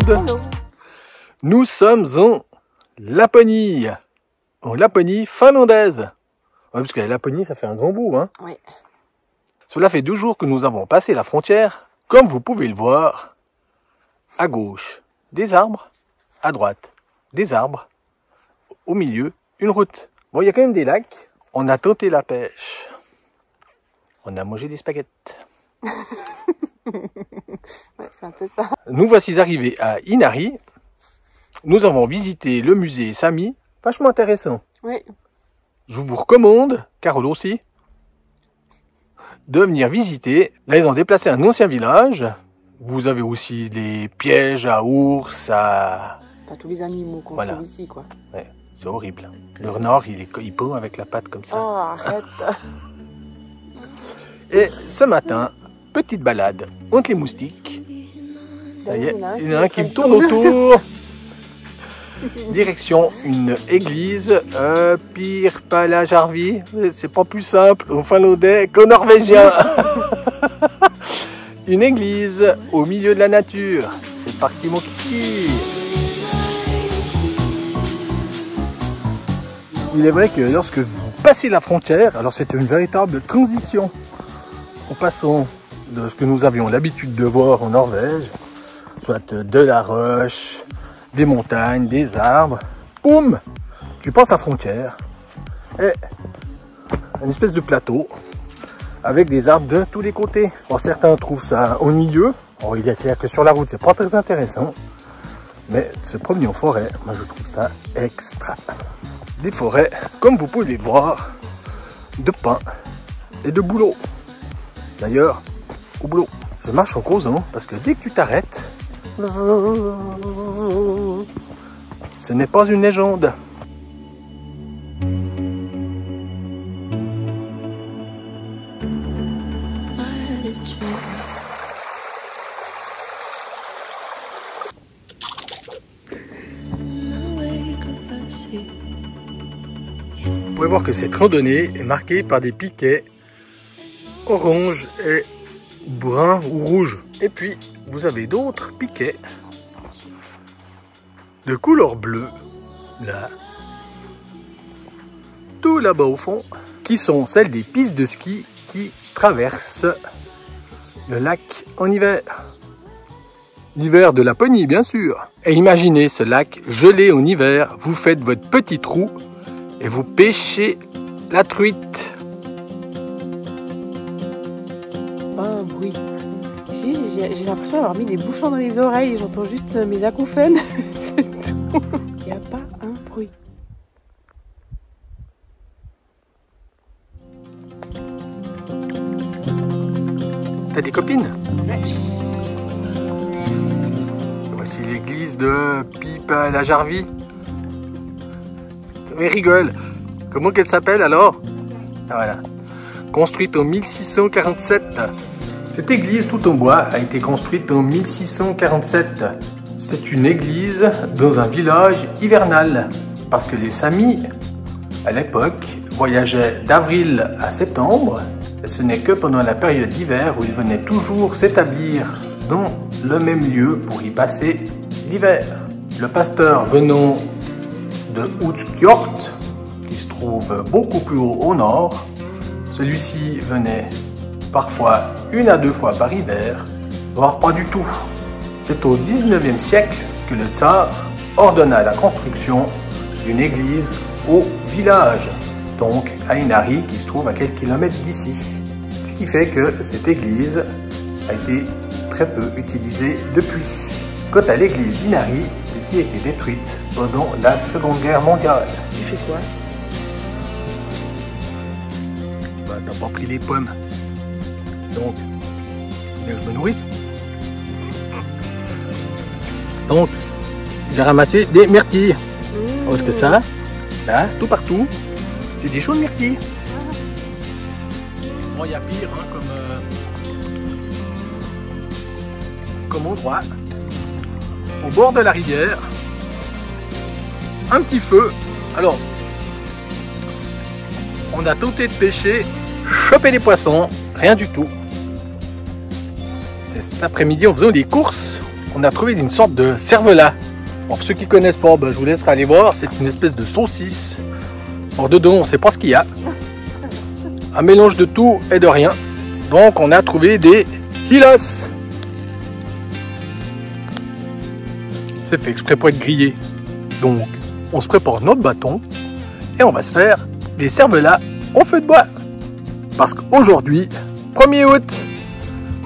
monde. Hello. Nous sommes en Laponie finlandaise. Ouais, parce que la Laponie, ça fait un grand bout, hein. Oui. Cela fait 2 jours que nous avons passé la frontière. Comme vous pouvez le voir, à gauche, des arbres, à droite, des arbres, au milieu, une route. Bon, il y a quand même des lacs. On a tenté la pêche. On a mangé des spaghettis. Ouais, c'est un peu ça. Nous voici arrivés à Inari. Nous avons visité le musée Sami. Vachement intéressant. Oui. Je vous recommande, Carole aussi, de venir visiter. Là, ils ont déplacé un ancien village. Vous avez aussi des pièges à ours, à... Pas tous les animaux qu'on Voilà. trouve ici, quoi. Ouais, c'est horrible. Le renard, il pond avec la patte comme ça. Oh, arrête. Et ce matin, petite balade entre les moustiques. Ça y est, il y en a un qui me tourne autour. Direction une église, Pirpalajarvi. C'est pas plus simple au finlandais qu'au norvégien. Une église au milieu de la nature. C'est parti mon kiki. Il est vrai que lorsque vous passez la frontière, alors c'est une véritable transition en passant de ce que nous avions l'habitude de voir en Norvège, soit de la roche, des montagnes, des arbres. Boum, tu passes la frontière et une espèce de plateau avec des arbres de tous les côtés. Alors, certains trouvent ça ennuyeux. Bon, il est clair que sur la route, c'est pas très intéressant. Mais se promener en forêt, moi je trouve ça extra. Des forêts, comme vous pouvez le voir, de pins et de bouleaux. D'ailleurs, au boulot, je marche en causant parce que dès que tu t'arrêtes, ce n'est pas une légende. Vous pouvez voir que cette randonnée est marquée par des piquets orange et brun ou rouge. Et puis, vous avez d'autres piquets de couleur bleue, là, tout là-bas au fond, qui sont celles des pistes de ski qui traversent le lac en hiver. L'hiver de Laponie, bien sûr. Et imaginez ce lac gelé en hiver, vous faites votre petit trou et vous pêchez la truite. Pas un bruit. J'ai l'impression d'avoir mis des bouchons dans les oreilles. J'entends juste mes acouphènes. C'est tout. Il n'y a pas un bruit. T'as des copines? Ouais. Voici l'église de Pirpalajarvi. Elle rigole. Comment qu'elle s'appelle alors? Ah voilà. Construite en 1647. Cette église tout en bois a été construite en 1647. C'est une église dans un village hivernal. Parce que les Samis, à l'époque, voyageaient d'avril à septembre. Et ce n'est que pendant la période d'hiver où ils venaient toujours s'établir dans le même lieu pour y passer l'hiver. Le pasteur venant de Utsfjord, qui se trouve beaucoup plus haut au nord, celui-ci venait parfois 1 à 2 fois par hiver, voire pas du tout. C'est au 19e siècle que le tsar ordonna la construction d'une église au village, donc à Inari, qui se trouve à quelques kilomètres d'ici. Ce qui fait que cette église a été très peu utilisée depuis. Quant à l'église Inari, celle-ci a été détruite pendant la Seconde Guerre mondiale. Tu fais quoi? Bah, t'as pas pris les pommes. Donc, je me nourrisse. Donc, j'ai ramassé des myrtilles. Parce que ça, là, tout partout, c'est des chaudes myrtilles. Bon, il y a pire, hein, comme endroit. Au bord de la rivière, un petit feu. Alors, on a tenté de pêcher, choper des poissons, rien du tout. Et cet après-midi, en faisant des courses, on a trouvé une sorte de cervelas. Bon, pour ceux qui connaissent pas, ben, je vous laisserai aller voir. C'est une espèce de saucisse. Bon, dedans, on ne sait pas ce qu'il y a. Un mélange de tout et de rien. Donc, on a trouvé des hilas. C'est fait exprès pour être grillé. Donc, on se prépare notre bâton et on va se faire des cervelas au feu de bois. Parce qu'aujourd'hui, 1er août,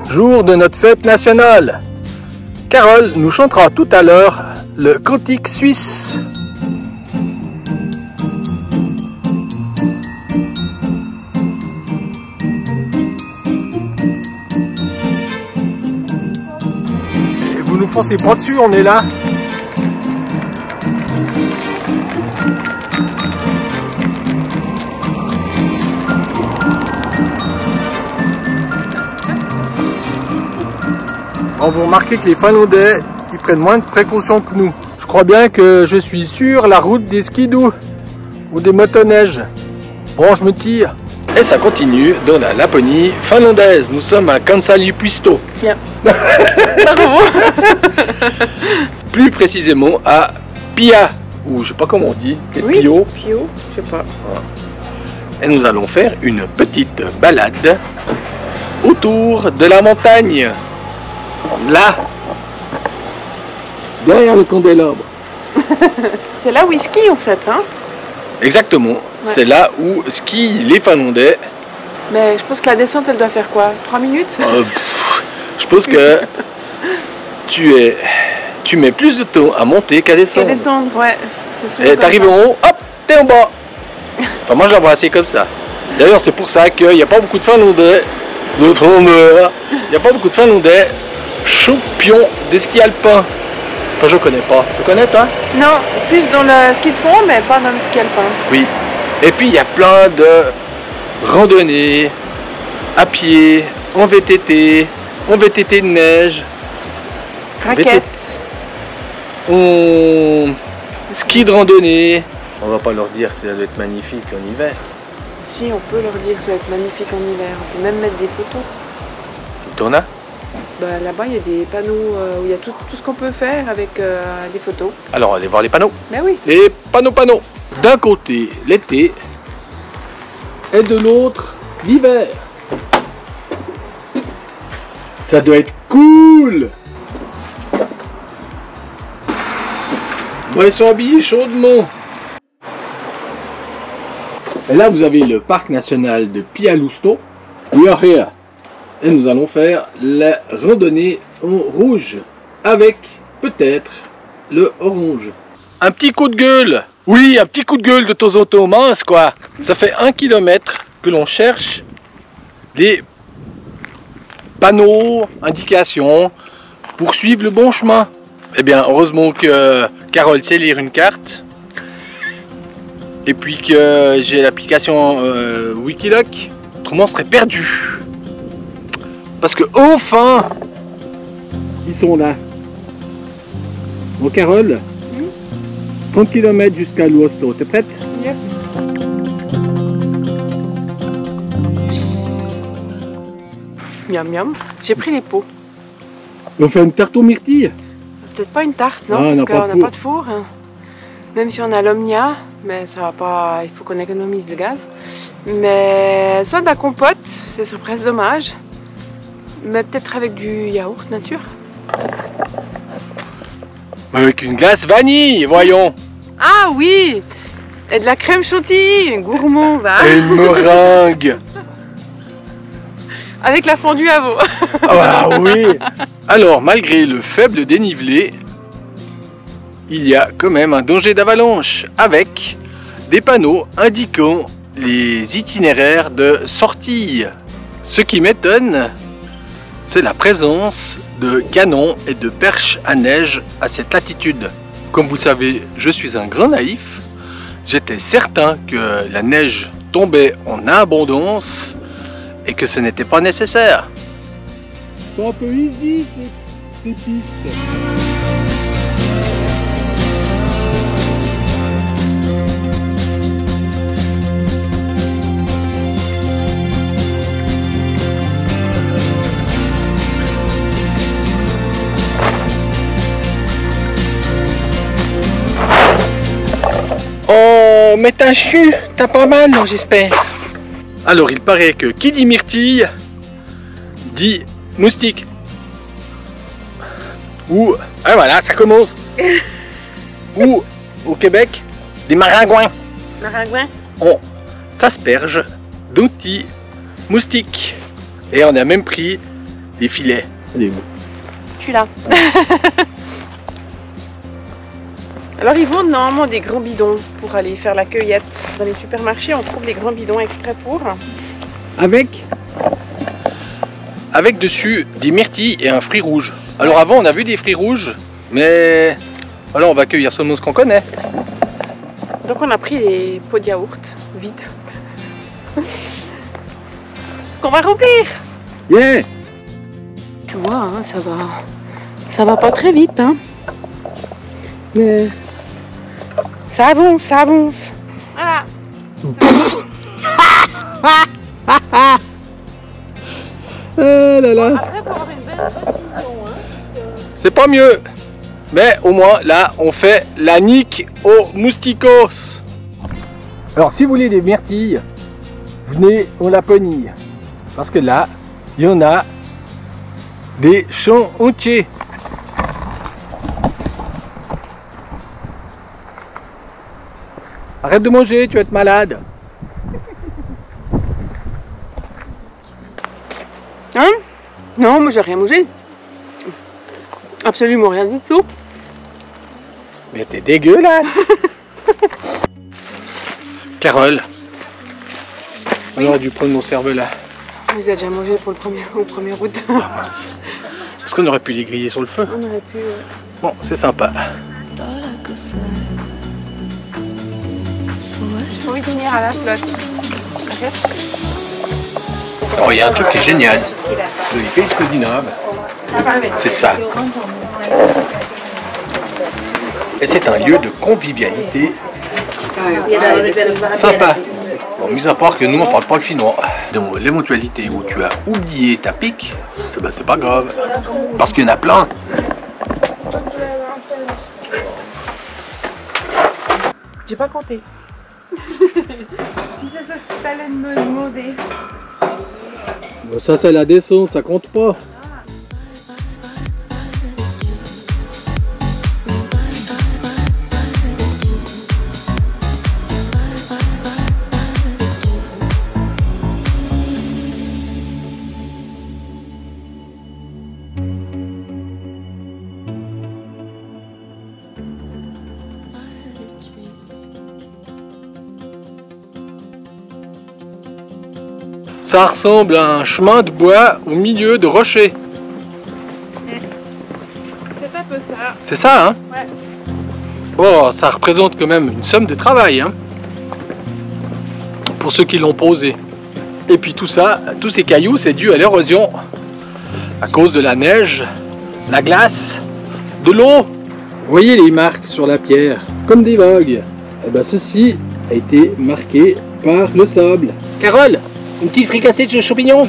jour de notre fête nationale, Carole nous chantera tout à l'heure le cantique suisse. Et vous nous foncez pas dessus, on est là. Bon, vous remarquez que les Finlandais, ils prennent moins de précautions que nous. Je crois bien que je suis sur la route des skidoo ou des motoneiges. Bon, je me tire. Et ça continue dans la Laponie finlandaise. Nous sommes à Kansallipuisto. Bien. Bravo. Plus précisément à Pia, ou je sais pas comment on dit, Oui, Pio. Pio, je sais pas. Et nous allons faire une petite balade autour de la montagne. Là, derrière le candélabre. C'est là où ils skient en fait, hein. Exactement, c'est là où skient les Finlandais. Mais je pense que la descente, elle doit faire quoi? 3 minutes? Je pense que tu mets plus de temps à monter qu'à descendre. Qu'à descendre, ouais, c'est souvent. Et comme t'arrives ça. en haut, hop, t'es en bas. Enfin, moi je la vois assez comme ça. D'ailleurs, c'est pour ça qu'il n'y a pas beaucoup de Finlandais. Il n'y a pas beaucoup de Finlandais champions de ski alpin. Enfin, je connais pas. Tu connais toi? Non, plus dans le ski de fond, mais pas dans le ski alpin. Oui. Et puis il y a plein de randonnées à pied, en VTT de neige, Raquettes. en ski de randonnée. On va pas leur dire que ça doit être magnifique en hiver. Si, on peut leur dire que ça va être magnifique en hiver. On peut même mettre des photos. T'en as? Bah, là-bas, il y a des panneaux où il y a tout ce qu'on peut faire avec des photos. Alors allez voir les panneaux. Ben oui. Les panneaux. D'un côté l'été et de l'autre l'hiver. Ça doit être cool. Bon, ils sont habillés chaudement. Et là vous avez le parc national de Pialusto. We are here. Et nous allons faire la randonnée en rouge avec peut-être le orange. Un petit coup de gueule. Oui, un petit coup de gueule de temps en temps, mince quoi. Ça fait 1 kilomètre que l'on cherche les panneaux, indications pour suivre le bon chemin. Eh bien, heureusement que Carole sait lire une carte. Et puis que j'ai l'application Wikiloc. Autrement, on serait perdu. Parce que enfin, ils sont là. Bon, Carole, 30 km jusqu'à Luosto, t'es prête? Yep. Miam miam. J'ai pris les pots. On fait une tarte aux myrtilles. Peut-être pas une tarte, non? Ah, on n'a parce pas qu'on de n'a pas de four. Hein. Même si on a l'Omnia, mais ça va pas. Il faut qu'on économise de gaz. Mais soit de la compote, ce serait presque dommage. Mais peut-être avec du yaourt nature. Avec une glace vanille, voyons. Ah oui! Et de la crème chantilly, gourmand, va. Et une meringue. Avec la fondue à veau. Ah oui. Alors, malgré le faible dénivelé, il y a quand même un danger d'avalanche avec des panneaux indiquant les itinéraires de sortie. Ce qui m'étonne, c'est la présence de canons et de perches à neige à cette latitude. Comme vous le savez, je suis un grand naïf. J'étais certain que la neige tombait en abondance et que ce n'était pas nécessaire. C'est un peu easy ces pistes. Oh, mais t'as chu, t'as pas mal, non, j'espère. Alors, il paraît que qui dit myrtille dit moustique. Ou, ah voilà, ça commence. Ou, au Québec, des maringouins. Maringouin. On s'asperge d'outils moustiques. Et on a même pris des filets. Allez-vous. Je suis là. Alors ils vendent normalement des grands bidons pour aller faire la cueillette. Dans les supermarchés, on trouve des grands bidons exprès pour. Avec dessus des myrtilles et un fruit rouge. Alors avant on a vu des fruits rouges, mais voilà, on va cueillir seulement ce qu'on connaît. Donc on a pris des pots de yaourt, vite. Qu'on va remplir. Yeah. Tu vois, hein, ça va pas très vite, hein. Mais ça avance, ça avance. Voilà. Oh là là. Après, faut avoir une belle vision, hein. C'est pas mieux. Mais au moins là on fait la nique aux mousticos. Alors si vous voulez des myrtilles, venez au Laponie. Parce que là, il y en a des champs entiers. Arrête de manger, tu vas être malade. Hein? Non, moi j'ai rien mangé. Absolument rien du tout. Mais t'es dégueulasse. Carole, on aurait dû prendre nos cervelas. On les a déjà mangés pour au 1er août. Ah, mince. Parce qu'on aurait pu les griller sur le feu. On aurait pu... Bon, c'est sympa. Faut y finir à la flotte. Oh, il y a un truc qui est génial. Dans les pays scandinaves, c'est ça. Et c'est un lieu de convivialité sympa. Bon, mis à part que nous, on parle pas le finnois. Dans l'éventualité où tu as oublié ta pique, eh ben, c'est pas grave. Parce qu'il y en a plein. J'ai pas compté. T'allais me demander. Bon, ça, c'est la descente, ça compte pas. Ça ressemble à un chemin de bois au milieu de rochers. C'est un peu ça. C'est ça, hein? Ouais. Oh, ça représente quand même une somme de travail, hein? Pour ceux qui l'ont posé. Et puis tout ça, tous ces cailloux, c'est dû à l'érosion. À cause de la neige, la glace, de l'eau. Vous voyez les marques sur la pierre, comme des vagues. Et ben ceci a été marqué par le sable. Carole, une petite fricassée de champignons.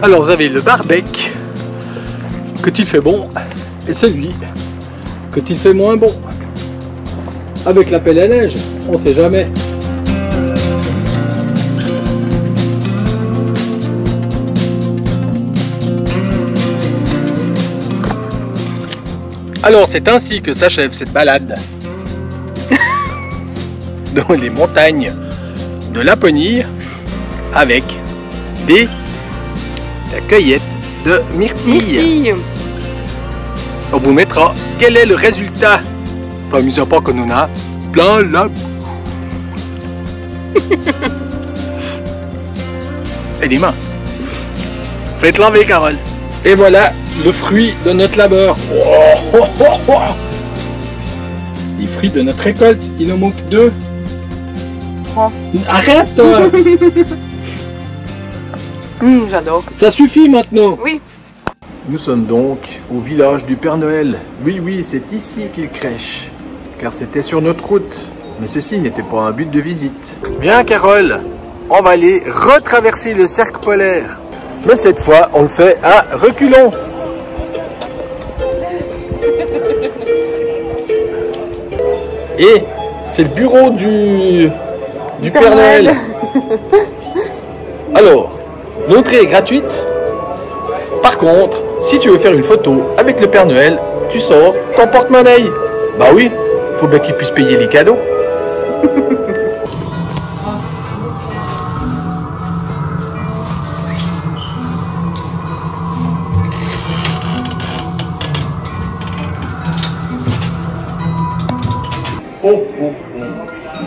Alors vous avez le barbecue, quand il fait bon, et celui, quand il fait moins bon. Avec la pelle à neige, on sait jamais. Alors c'est ainsi que s'achève cette balade dans les montagnes de Laponie avec la cueillette de myrtilles. On vous mettra quel est le résultat. Pas mis à part qu'on en a plein là. Et les mains. Faites laver, Carole. Et voilà le fruit de notre labeur. Les fruits de notre récolte. Il en manque 2. 3. Arrête, toi. J'adore. Ça suffit maintenant. Oui. Nous sommes donc au village du Père Noël. Oui, oui, c'est ici qu'il crèche. Car c'était sur notre route. Mais ceci n'était pas un but de visite. Bien, Carole, on va aller retraverser le cercle polaire. Mais cette fois, on le fait à reculons. Et c'est le bureau du Père Noël. Alors, l'entrée est gratuite. Par contre, si tu veux faire une photo avec le Père Noël, tu sors ton porte-monnaie. Bah oui, faut bien qu'il puisse payer les cadeaux. Oh, oh, oh.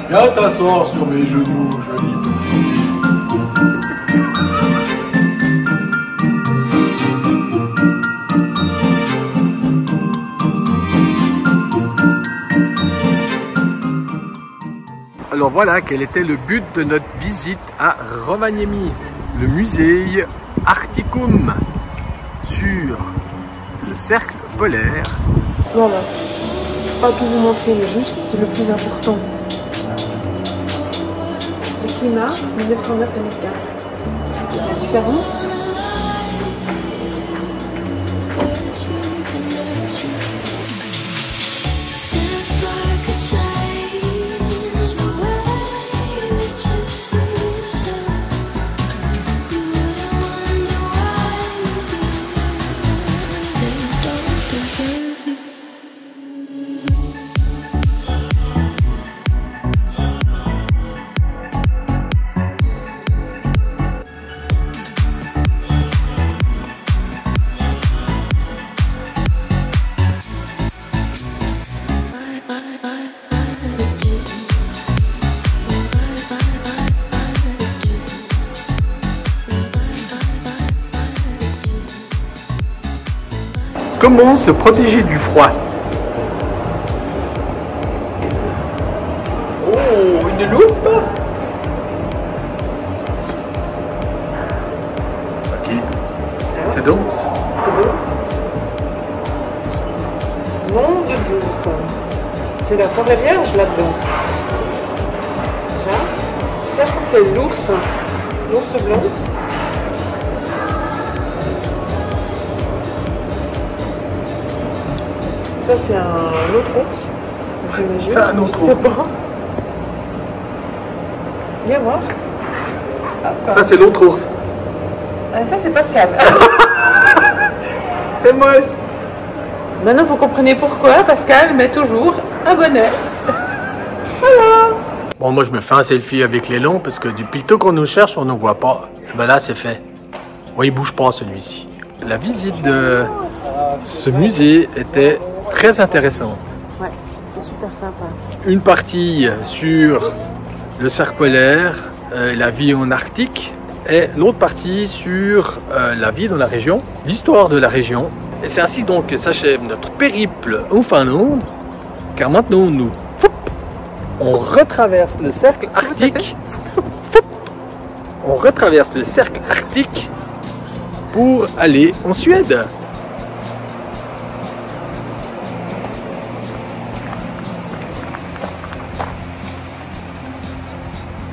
Viens t'asseoir sur mes genoux, joli petit. Alors voilà quel était le but de notre visite à Rovaniemi, le musée Arcticum sur le cercle polaire. Voilà. Pas tout vous montrer, mais juste c'est le plus important. Le climat 1909-2004. C'est différent. Comment se protéger du froid? Oh, une loupe! Ok. C'est dense? C'est douce. Non, de douce. C'est la forêt vierge là-dedans. Ça, je crois que c'est l'ours. L'ours blanc. Ça, c'est un autre ours. J'imagine. C'est un autre Je sais ours. pas. Viens voir. Ça, c'est l'autre ours. Ah, ça, c'est Pascal. C'est moche. Maintenant, vous comprenez pourquoi Pascal met toujours un bonnet. Voilà. Bon, moi, je me fais un selfie avec l'élan parce que depuis le temps qu'on nous cherche, on ne voit pas. Ben là, c'est fait. Ouais, il bouge pas, celui-ci. La visite de ce musée était très intéressante. Ouais, c'est super sympa. Une partie sur le cercle polaire, la vie en Arctique, et l'autre partie sur la vie dans la région, l'histoire de la région. Et c'est ainsi donc que s'achève notre périple en Finlande, car maintenant nous, on retraverse le cercle arctique. On retraverse le cercle arctique pour aller en Suède.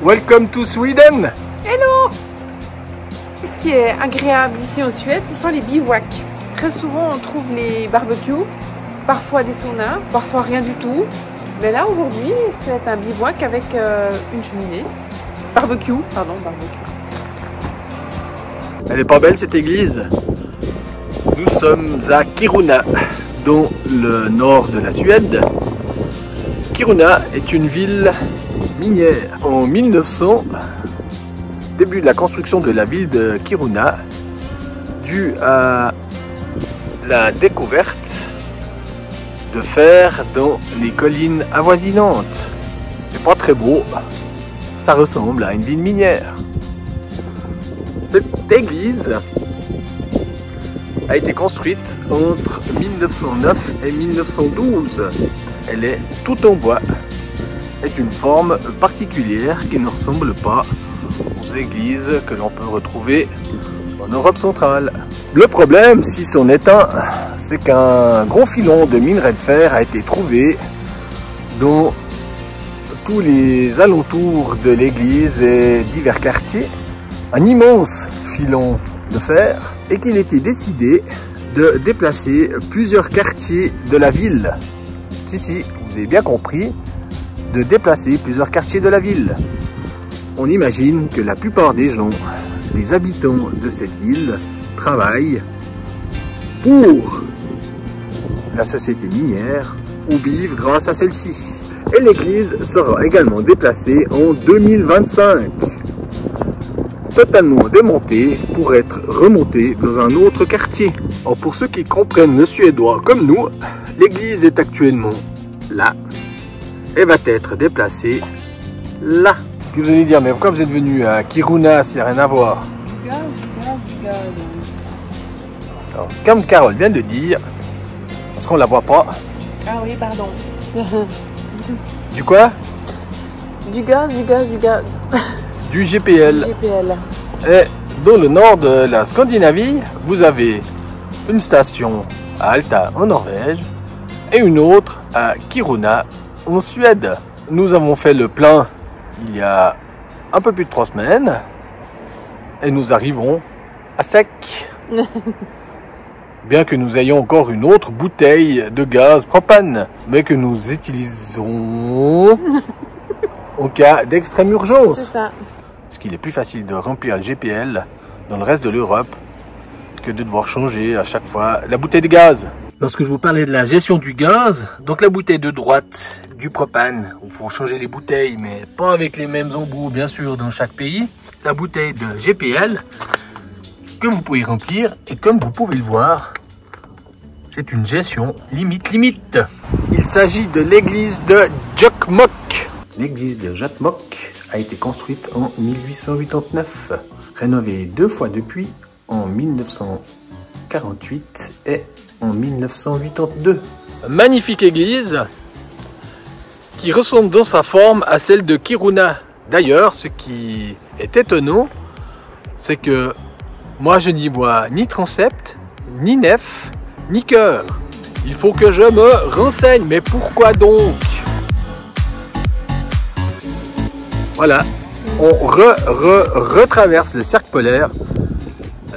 Welcome to Sweden! Hello! Ce qui est agréable ici en Suède, ce sont les bivouacs. Très souvent, on trouve les barbecues, parfois des saunas, parfois rien du tout. Mais là, aujourd'hui, c'est un bivouac avec une cheminée. Barbecue, pardon, barbecue. Elle est pas belle cette église? Nous sommes à Kiruna, dans le nord de la Suède. Kiruna est une ville minière. En 1900, début de la construction de la ville de Kiruna, dû à la découverte de fer dans les collines avoisinantes. C'est pas très beau, ça ressemble à une ville minière. Cette église a été construite entre 1909 et 1912. Elle est toute en bois, est une forme particulière qui ne ressemble pas aux églises que l'on peut retrouver en Europe centrale. Le problème, si c'en est un, c'est qu'un gros filon de minerai de fer a été trouvé dans tous les alentours de l'église et divers quartiers. Un immense filon de fer et qu'il était décidé de déplacer plusieurs quartiers de la ville. Si, vous avez bien compris, de déplacer plusieurs quartiers de la ville. On imagine que la plupart des gens, les habitants de cette ville, travaillent pour la société minière ou vivent grâce à celle-ci. Et l'église sera également déplacée en 2025. Totalement démontée pour être remontée dans un autre quartier. Alors pour ceux qui comprennent le suédois comme nous, l'église est actuellement là et va être déplacée là. Puis vous allez dire, mais pourquoi vous êtes venu à Kiruna s'il n'y a rien à voir? Alors, comme Carole vient de dire, parce qu'on la voit pas. Ah oui, pardon. Du quoi? Du gaz. Du GPL. Et dans le nord de la Scandinavie, vous avez une station à Alta en Norvège et une autre à Kiruna en Suède. Nous avons fait le plein il y a un peu plus de 3 semaines et nous arrivons à sec. Bien que nous ayons encore une autre bouteille de gaz propane, mais que nous utilisons au cas d'extrême urgence. C'est ça. Parce qu'il est plus facile de remplir le GPL dans le reste de l'Europe que de devoir changer à chaque fois la bouteille de gaz. Lorsque je vous parlais de la gestion du gaz, donc la bouteille de droite du propane, il faut changer les bouteilles, mais pas avec les mêmes embouts bien sûr dans chaque pays. La bouteille de GPL que vous pouvez remplir et comme vous pouvez le voir, c'est une gestion limite. Il s'agit de l'église de Jokkmokk. L'église de Jokkmokk a été construite en 1889, rénovée 2 fois depuis, en 1948 et en 1982. Magnifique église qui ressemble dans sa forme à celle de Kiruna. D'ailleurs, ce qui est étonnant, c'est que moi je n'y vois ni transept, ni nef, ni chœur. Il faut que je me renseigne, mais pourquoi donc? Voilà, on retraverse le cercle polaire.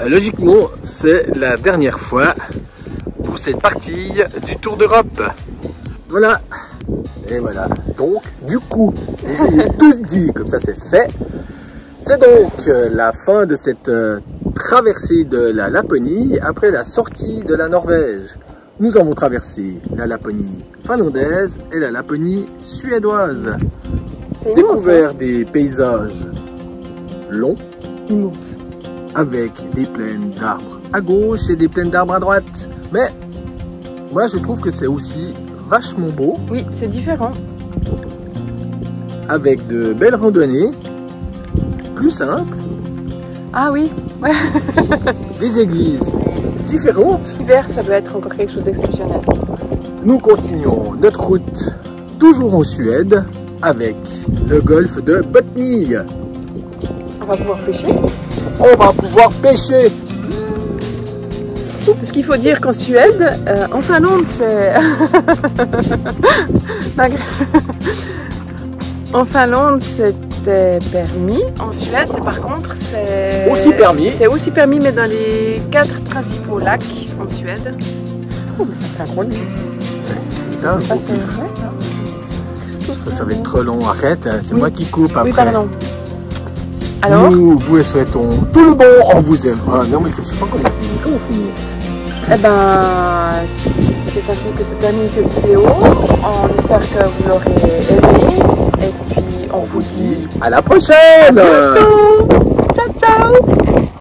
Logiquement, c'est la dernière fois pour cette partie du Tour d'Europe. Voilà, et voilà. Donc, du coup, je vous ai tous dit, comme ça c'est fait. C'est donc la fin de cette traversée de la Laponie après la sortie de la Norvège. Nous avons traversé la Laponie finlandaise et la Laponie suédoise. Découvert des paysages longs, immenses, avec des plaines d'arbres à gauche et des plaines d'arbres à droite. Mais moi je trouve que c'est aussi vachement beau. Oui, c'est différent. Avec de belles randonnées, plus simples. Ah oui, ouais. Des églises différentes. L'hiver, ça doit être encore quelque chose d'exceptionnel. Nous continuons notre route toujours en Suède avec le golfe de Botnie. On va pouvoir pêcher. On va pouvoir pêcher. Parce qu'il faut dire qu'en Suède, en Finlande, c'est... En Finlande, c'était permis. En Suède, par contre, c'est... Aussi permis. C'est aussi permis, mais dans les 4 principaux lacs en Suède. Oh, mais ça fait un gros lit. Putain, ça va être trop long. Arrête, c'est moi qui coupe après. Oui, pardon. Alors, nous vous souhaitons tout le bon, on vous aime. Ah, non mais je sais pas comment on finit. Eh ben, c'est ainsi que se termine cette vidéo. On espère que vous l'aurez aimé. Et puis, on vous dit à la prochaine. à bientôt. Ciao, ciao.